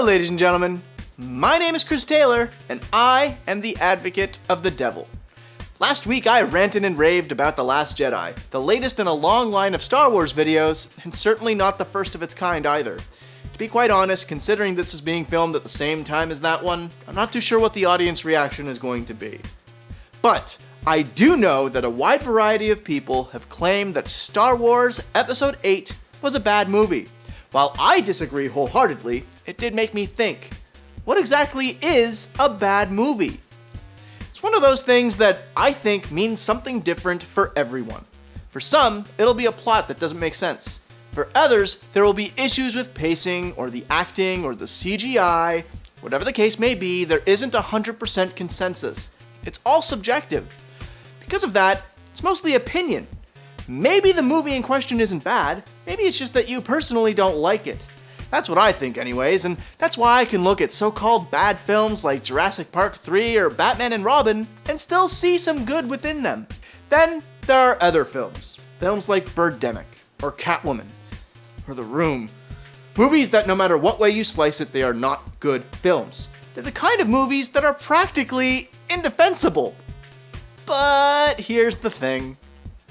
Hello, ladies and gentlemen. My name is Chris Taylor, and I am the advocate of the devil. Last week, I ranted and raved about The Last Jedi, the latest in a long line of Star Wars videos, and certainly not the first of its kind either. To be quite honest, considering this is being filmed at the same time as that one, I'm not too sure what the audience reaction is going to be. But I do know that a wide variety of people have claimed that Star Wars Episode 8 was a bad movie. While I disagree wholeheartedly, it did make me think, what exactly is a bad movie? It's one of those things that I think means something different for everyone. For some, it'll be a plot that doesn't make sense. For others, there will be issues with pacing, or the acting, or the CGI. Whatever the case may be, there isn't 100% consensus. It's all subjective. Because of that, it's mostly opinion. Maybe the movie in question isn't bad, maybe it's just that you personally don't like it. That's what I think anyways, and that's why I can look at so-called bad films like Jurassic Park 3 or Batman and Robin and still see some good within them. Then there are other films like Birdemic, or Catwoman, or The Room. Movies that no matter what way you slice it, they are not good films. They're the kind of movies that are practically indefensible. But here's the thing.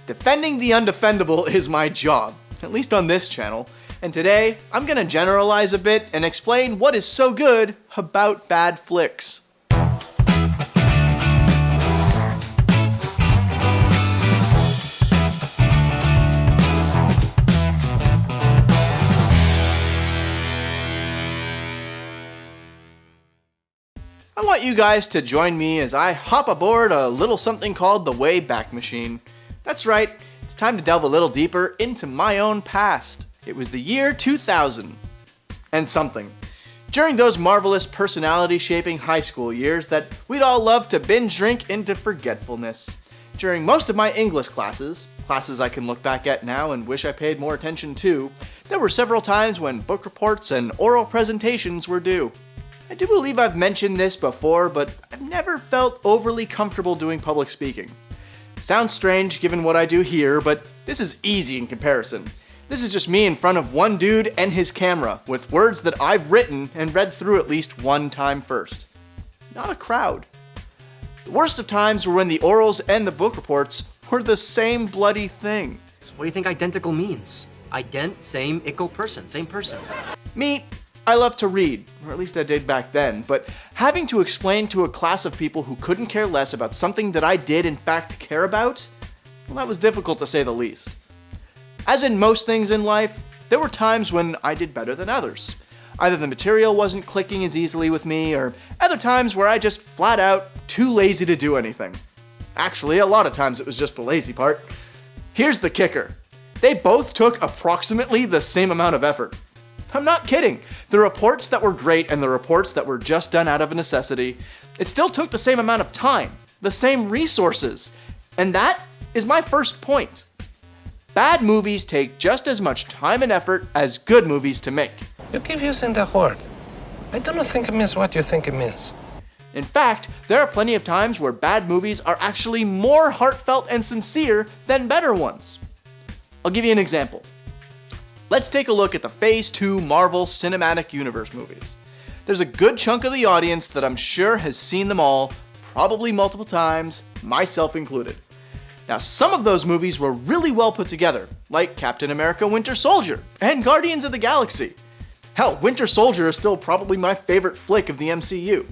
Defending the undefendable is my job, at least on this channel, and today I'm gonna generalize a bit and explain what is so good about bad flicks. I want you guys to join me as I hop aboard a little something called the Wayback Machine. That's right, it's time to delve a little deeper into my own past. It was the year 2000 and something. During those marvelous personality-shaping high school years that we'd all love to binge drink into forgetfulness. During most of my English classes I can look back at now and wish I paid more attention to, there were several times when book reports and oral presentations were due. I do believe I've mentioned this before, but I've never felt overly comfortable doing public speaking. Sounds strange given what I do here, but this is easy in comparison. This is just me in front of one dude and his camera, with words that I've written and read through at least one time first. Not a crowd. The worst of times were when the orals and the book reports were the same bloody thing. What do you think identical means? Ident, same, ical person, same person. Me, I love to read, or at least I did back then, but having to explain to a class of people who couldn't care less about something that I did in fact care about, well, that was difficult to say the least. As in most things in life, there were times when I did better than others. Either the material wasn't clicking as easily with me, or other times where I just flat out too lazy to do anything. Actually, a lot of times it was just the lazy part. Here's the kicker. They both took approximately the same amount of effort. I'm not kidding. The reports that were great and the reports that were just done out of a necessity, it still took the same amount of time, the same resources. And that is my first point. Bad movies take just as much time and effort as good movies to make. You keep using the word. I don't think it means what you think it means. In fact, there are plenty of times where bad movies are actually more heartfelt and sincere than better ones. I'll give you an example. Let's take a look at the Phase 2 Marvel Cinematic Universe movies. There's a good chunk of the audience that I'm sure has seen them all, probably multiple times, myself included. Now, some of those movies were really well put together, like Captain America Winter Soldier and Guardians of the Galaxy. Hell, Winter Soldier is still probably my favorite flick of the MCU.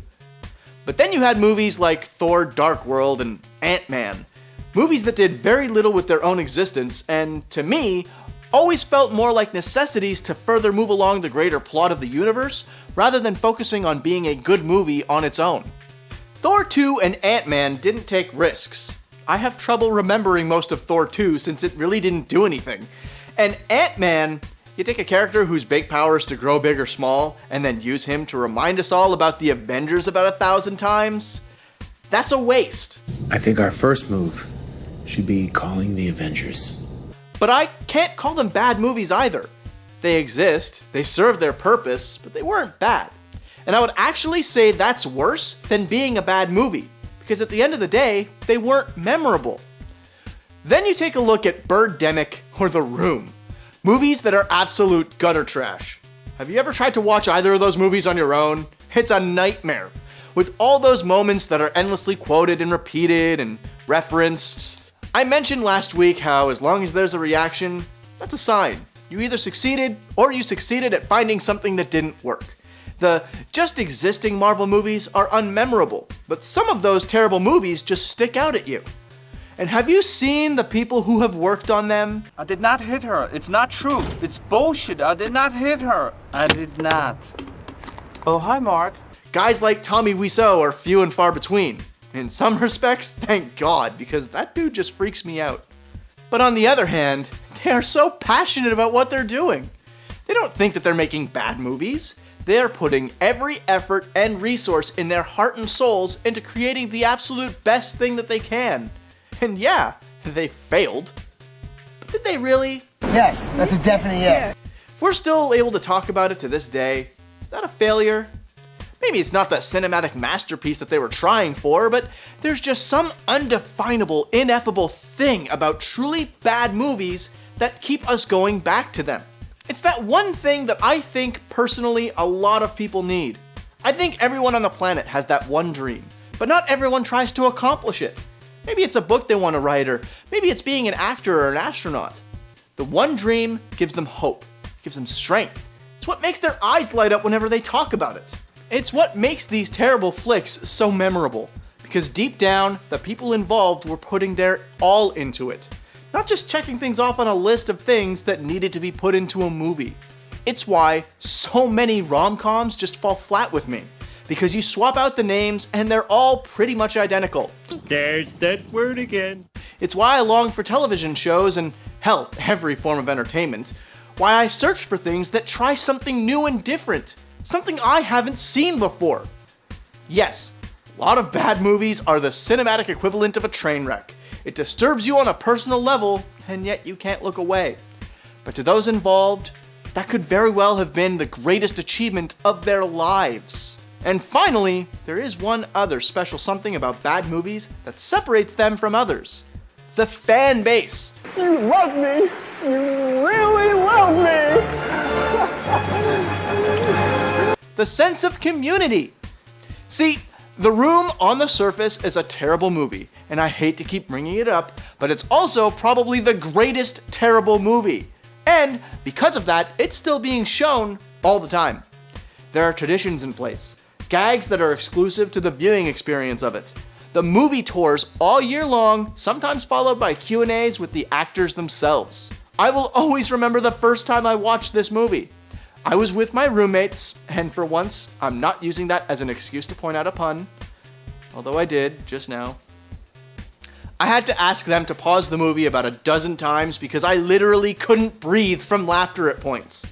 But then you had movies like Thor: Dark World and Ant-Man, movies that did very little with their own existence, and to me, always felt more like necessities to further move along the greater plot of the universe, rather than focusing on being a good movie on its own. Thor 2 and Ant-Man didn't take risks. I have trouble remembering most of Thor 2 since it really didn't do anything. And Ant-Man, you take a character whose big power is to grow big or small, and then use him to remind us all about the Avengers about 1,000 times? That's a waste. I think our first move should be calling the Avengers. But I can't call them bad movies either. They exist, they serve their purpose, but they weren't bad. And I would actually say that's worse than being a bad movie, because at the end of the day, they weren't memorable. Then you take a look at Birdemic or The Room, movies that are absolute gutter trash. Have you ever tried to watch either of those movies on your own? It's a nightmare. With all those moments that are endlessly quoted and repeated and referenced. I mentioned last week how as long as there's a reaction, that's a sign. You either succeeded or you succeeded at finding something that didn't work. The just existing Marvel movies are unmemorable, but some of those terrible movies just stick out at you. And have you seen the people who have worked on them? I did not hit her. It's not true. It's bullshit. I did not hit her. I did not. Oh, hi, Mark. Guys like Tommy Wiseau are few and far between. In some respects, thank God, because that dude just freaks me out. But on the other hand, they are so passionate about what they're doing. They don't think that they're making bad movies. They're putting every effort and resource in their heart and souls into creating the absolute best thing that they can. And yeah, they failed. But did they really? Yes, that's a definite yes. If we're still able to talk about it to this day, is that a failure? Maybe it's not the cinematic masterpiece that they were trying for, but there's just some undefinable, ineffable thing about truly bad movies that keep us going back to them. It's that one thing that I think, personally, a lot of people need. I think everyone on the planet has that one dream, but not everyone tries to accomplish it. Maybe it's a book they want to write, or maybe it's being an actor or an astronaut. The one dream gives them hope, gives them strength. It's what makes their eyes light up whenever they talk about it. It's what makes these terrible flicks so memorable, because deep down, the people involved were putting their all into it. Not just checking things off on a list of things that needed to be put into a movie. It's why so many rom-coms just fall flat with me, because you swap out the names and they're all pretty much identical. There's that word again. It's why I long for television shows and, hell, every form of entertainment. Why I search for things that try something new and different. Something I haven't seen before. Yes, a lot of bad movies are the cinematic equivalent of a train wreck. It disturbs you on a personal level, and yet you can't look away. But to those involved, that could very well have been the greatest achievement of their lives. And finally, there is one other special something about bad movies that separates them from others. The fan base. You love me! You really love me! The sense of community. See, The Room on the surface is a terrible movie, and I hate to keep bringing it up, but it's also probably the greatest terrible movie. And because of that, it's still being shown all the time. There are traditions in place, gags that are exclusive to the viewing experience of it. The movie tours all year long, sometimes followed by Q&As with the actors themselves. I will always remember the first time I watched this movie. I was with my roommates, and for once, I'm not using that as an excuse to point out a pun, although I did just now. I had to ask them to pause the movie about a dozen times because I literally couldn't breathe from laughter at points.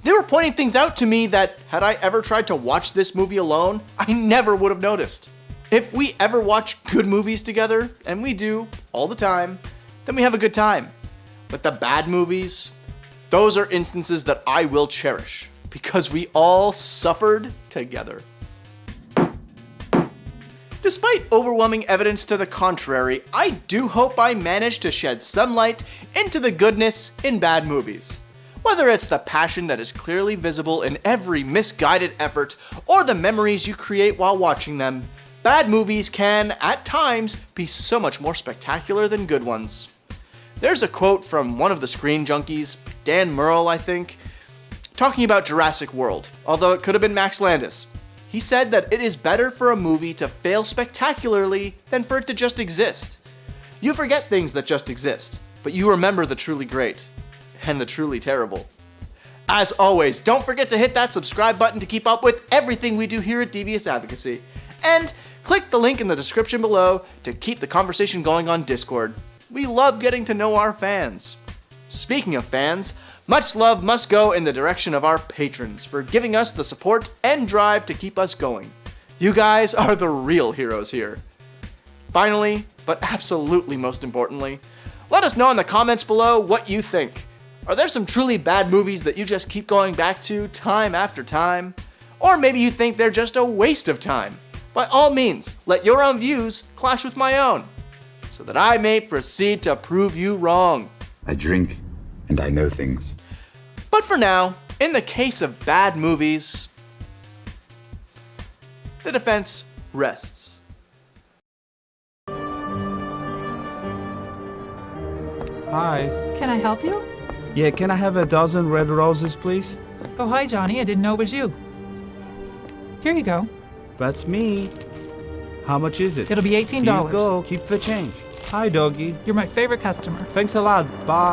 They were pointing things out to me that, had I ever tried to watch this movie alone, I never would have noticed. If we ever watch good movies together, and we do, all the time, then we have a good time. But the bad movies, those are instances that I will cherish, because we all suffered together. Despite overwhelming evidence to the contrary, I do hope I managed to shed some light into the goodness in bad movies. Whether it's the passion that is clearly visible in every misguided effort, or the memories you create while watching them, bad movies can, at times, be so much more spectacular than good ones. There's a quote from one of the Screen Junkies, Dan Murrell, I think, talking about Jurassic World, although it could have been Max Landis. He said that it is better for a movie to fail spectacularly than for it to just exist. You forget things that just exist, but you remember the truly great and the truly terrible. As always, don't forget to hit that subscribe button to keep up with everything we do here at Devious Advocacy. And click the link in the description below to keep the conversation going on Discord. We love getting to know our fans. Speaking of fans, much love must go in the direction of our patrons for giving us the support and drive to keep us going. You guys are the real heroes here. Finally, but absolutely most importantly, let us know in the comments below what you think. Are there some truly bad movies that you just keep going back to time after time? Or maybe you think they're just a waste of time? By all means, let your own views clash with my own, so that I may proceed to prove you wrong. I drink, and I know things. But for now, In the case of bad movies, the defense rests. Hi. Can I help you? Yeah, can I have a dozen red roses, please? Oh, hi, Johnny. I didn't know it was you. Here you go. That's me. How much is it? It'll be $18. Here you go. Keep the change. Hi, doggy. You're my favorite customer. Thanks a lot. Bye.